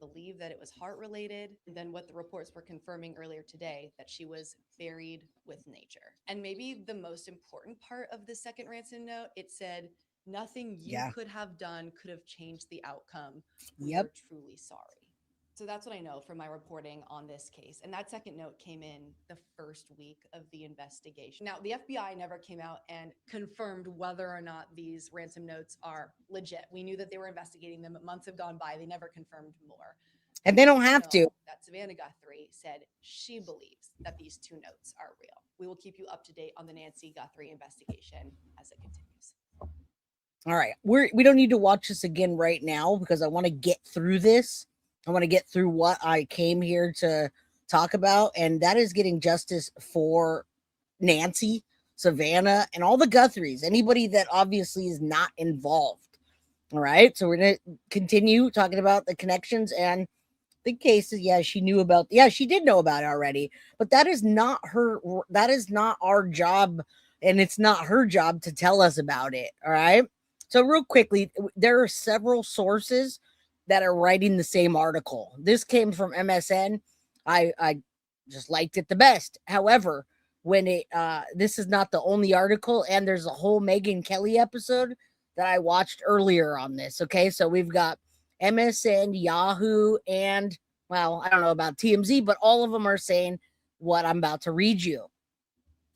believe that it was heart related. And then what the reports were confirming earlier today, that she was buried with nature. And maybe the most important part of the second ransom note, it said, nothing you Yeah. could have done could have changed the outcome. We Yep. are truly sorry. So that's what I know from my reporting on this case. And that second note came in the first week of the investigation. Now, the FBI never came out and confirmed whether or not these ransom notes are legit. We knew that they were investigating them, but months have gone by. They never confirmed more. And But they we don't do have to. know that Savannah Guthrie said she believes that these two notes are real. We will keep you up to date on the Nancy Guthrie investigation as it continues. All right. We don't need to watch this again right now because I want to get through this. I want to get through what I came here to talk about, and that is getting justice for Nancy, Savannah, and all the Guthries, anybody that obviously is not involved. All right. So we're going to continue talking about the connections and the cases. Yeah, she knew about, yeah, she did know about it already, but that is not her, that is not our job, and it's not her job to tell us about it. All right. So, real quickly, there are several sources that are writing the same article. This came from MSN. I just liked it the best. However, when this is not the only article, and there's a whole Megyn Kelly episode that I watched earlier on this. Okay, so we've got MSN, Yahoo, and, well, I don't know about TMZ, but all of them are saying what I'm about to read you.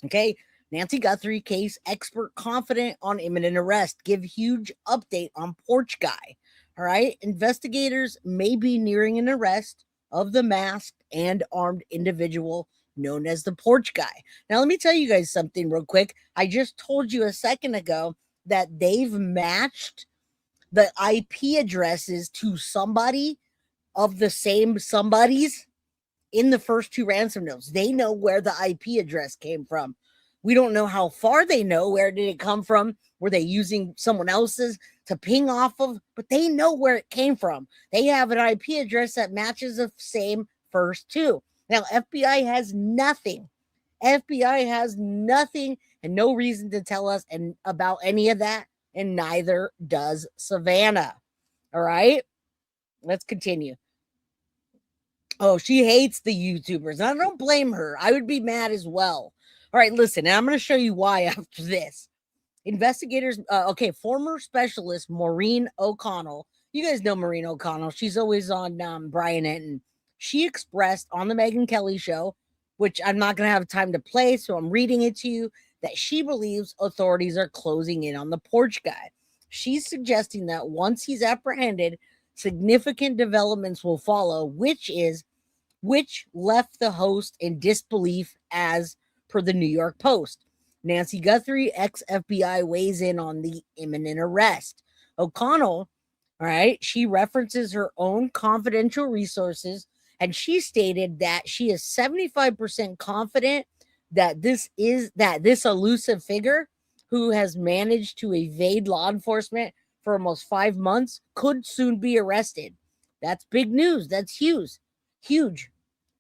Okay. Nancy Guthrie case expert confident on imminent arrest. Give huge update on porch guy. All right. Investigators may be nearing an arrest of the masked and armed individual known as the porch guy. Now, let me tell you guys something real quick. I just told you a second ago that they've matched the IP addresses to somebody of the same somebodies in the first two ransom notes. They know where the IP address came from. We don't know how far they know. Where did it come from? Were they using someone else's to ping off of? But they know where it came from. They have an IP address that matches the same first two. Now, FBI has nothing. FBI has nothing and no reason to tell us and about any of that, and neither does Savannah. All right, let's continue. Oh, she hates the YouTubers. And I don't blame her. I would be mad as well. All right, listen, and I'm going to show you why after this. Investigators, okay, former specialist Maureen O'Connell. You guys know Maureen O'Connell. She's always on Brian Enton. She expressed on the Megyn Kelly show, which I'm not going to have time to play, so I'm reading it to you, that she believes authorities are closing in on the porch guy. She's suggesting that once he's apprehended, significant developments will follow, which left the host in disbelief, as per the New York Post. Nancy Guthrie, ex FBI, weighs in on the imminent arrest. O'Connell, all right, she references her own confidential resources, and she stated that she is 75% confident that this elusive figure who has managed to evade law enforcement for almost 5 months could soon be arrested. That's big news. That's huge. Huge.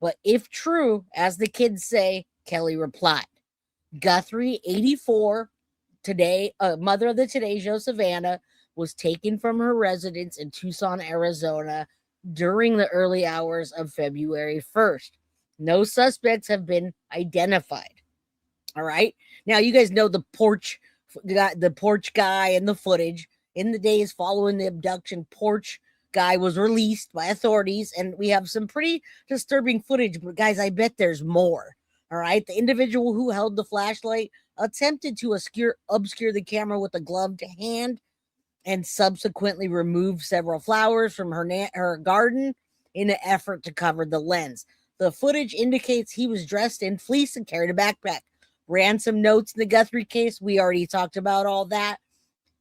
But if true, as the kids say, Kelly replied. Guthrie, 84, today, mother of the Today Show, Savannah, was taken from her residence in Tucson, Arizona during the early hours of February 1st. No suspects have been identified. All right. Now, you guys know the porch guy and the footage. In the days following the abduction, porch guy was released by authorities, and we have some pretty disturbing footage. But guys, I bet there's more. All right. The individual who held the flashlight attempted to obscure the camera with a gloved hand, and subsequently removed several flowers from her garden in an effort to cover the lens. The footage indicates he was dressed in fleece and carried a backpack. Ransom notes in the Guthrie case, we already talked about all that.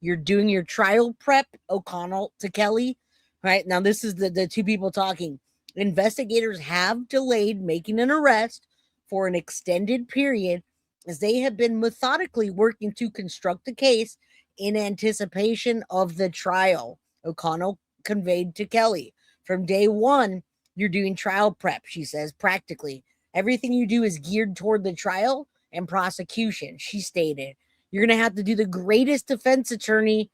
You're doing your trial prep, O'Connell to Kelly. Right now, this is the two people talking. Investigators have delayed making an arrest for an extended period as they have been methodically working to construct the case in anticipation of the trial, O'Connell conveyed to Kelly. From day one, you're doing trial prep, she says, practically. Everything you do is geared toward the trial and prosecution, she stated. You're going to have to do the greatest defense attorney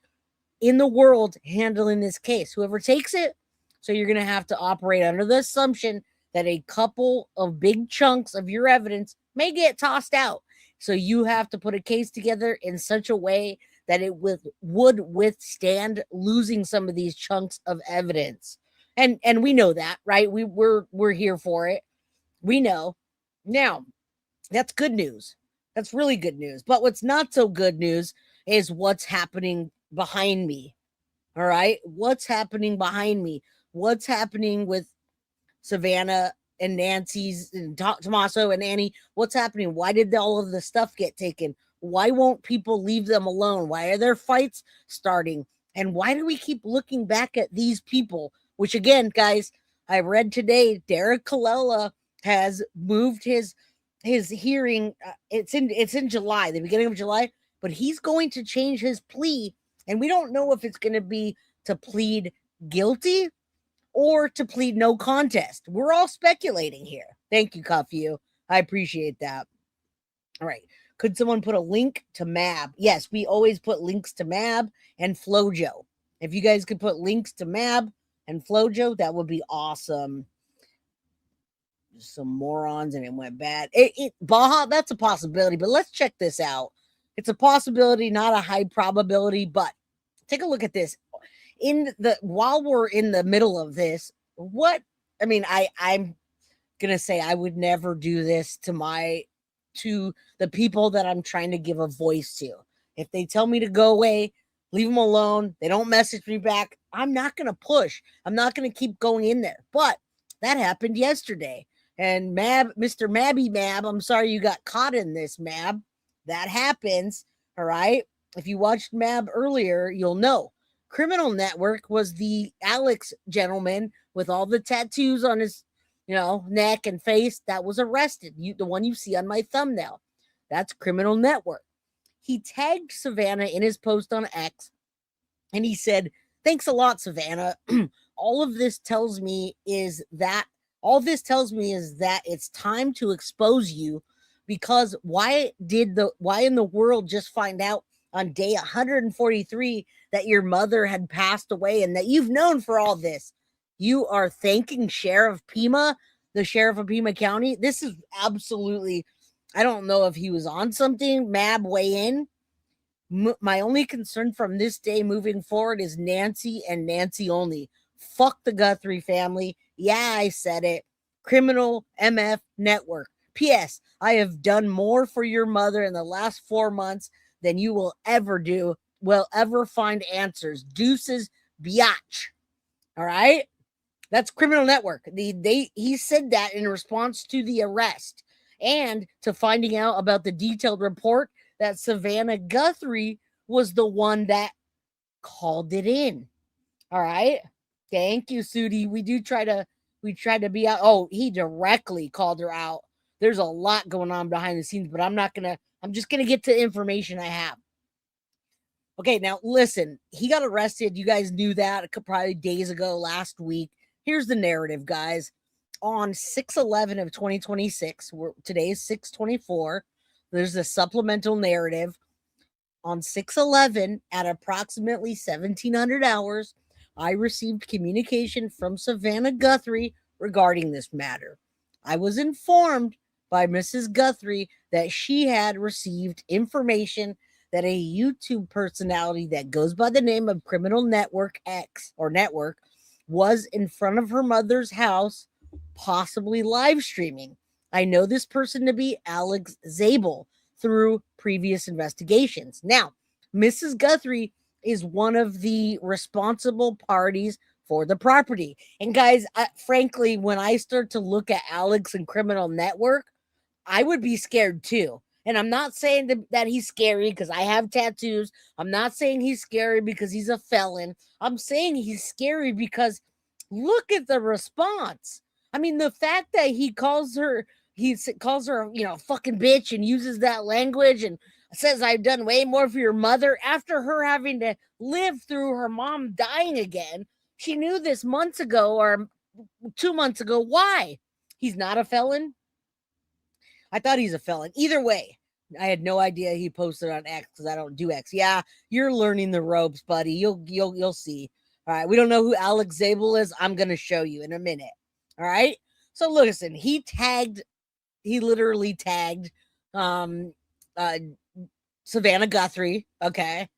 in the world handling this case. Whoever takes it, So you're going to have to operate under the assumption that a couple of big chunks of your evidence may get tossed out. So you have to put a case together in such a way that it would withstand losing some of these chunks of evidence. And we know that, right? We're here for it. We know. Now, that's good news. That's really good news. But what's not so good news is what's happening behind me. All right? What's happening behind me? What's happening with Savannah and Nancy's and Tommaso and Annie? What's happening? Why did all of the stuff get taken? Why won't people leave them alone? Why are there fights starting? And why do we keep looking back at these people? Which again, guys, I read today, Derek Colella has moved his hearing. It's in July, the beginning of July, but he's going to change his plea, and we don't know if it's going to be to plead guilty or to plead no contest. We're all speculating here. Thank you, Cuffy. I appreciate that. All right. Could someone put a link to MAB? Yes, we always put links to MAB and Flojo. If you guys could put links to MAB and Flojo, that would be awesome. Some morons and it went bad. Baja, that's a possibility, but let's check this out. It's a possibility, not a high probability, but take a look at this. While we're in the middle of this, I'm gonna say I would never do this to the people that I'm trying to give a voice to. If they tell me to go away, leave them alone, they don't message me back, I'm not gonna push. I'm not gonna keep going in there. But that happened yesterday. And Mr. Mabby Mab, I'm sorry you got caught in this, Mab. That happens. All right. If you watched Mab earlier, you'll know. Criminal Network was the Alex gentleman with all the tattoos on his, neck and face that was arrested. The one you see on my thumbnail. That's Criminal Network. He tagged Savannah in his post on X, and he said, "Thanks a lot, Savannah. All this tells me is that it's time to expose you, because why in the world just find out on day 143 that your mother had passed away and that you've known for all this? You are thanking Sheriff Pima, the sheriff of Pima County. This is absolutely, I don't know if he was on something. Mab, weigh in. My only concern from this day moving forward is Nancy and Nancy only. Fuck the Guthrie family. Yeah, I said it. Criminal MF Network. P.S. I have done more for your mother in the last 4 months than you will ever find answers. Deuces, biatch." All right? That's Criminal Network. He said that in response to the arrest and to finding out about the detailed report that Savannah Guthrie was the one that called it in. All right? Thank you, Sudi. We try to be out. Oh, he directly called her out. There's a lot going on behind the scenes, but I'm just going to get to the information I have. Okay, now listen, he got arrested. You guys knew that probably days ago, last week. Here's the narrative, guys. On 6/11 of 2026, today is 6/24. There's a supplemental narrative. On 6/11 at approximately 1700 hours, I received communication from Savannah Guthrie regarding this matter. I was informed by Mrs. Guthrie that she had received information that a YouTube personality that goes by the name of Criminal Network X or Network was in front of her mother's house, possibly live streaming. I know this person to be Alex Zabel through previous investigations. Now, Mrs. Guthrie is one of the responsible parties for the property. And guys, frankly, when I start to look at Alex and Criminal Network, I would be scared too. And I'm not saying that he's scary because I have tattoos. I'm not saying he's scary because he's a felon. I'm saying he's scary because look at the response. I mean, the fact that he calls her, fucking bitch and uses that language and says, "I've done way more for your mother," after her having to live through her mom dying again. She knew this months ago or 2 months ago. Why? He's not a felon. I thought he's a felon. Either way, I had no idea he posted on X because I don't do X. Yeah, you're learning the ropes, buddy. You'll see. All right. We don't know who Alex Zabel is. I'm going to show you in a minute. All right. So listen, he literally tagged Savannah Guthrie. Okay.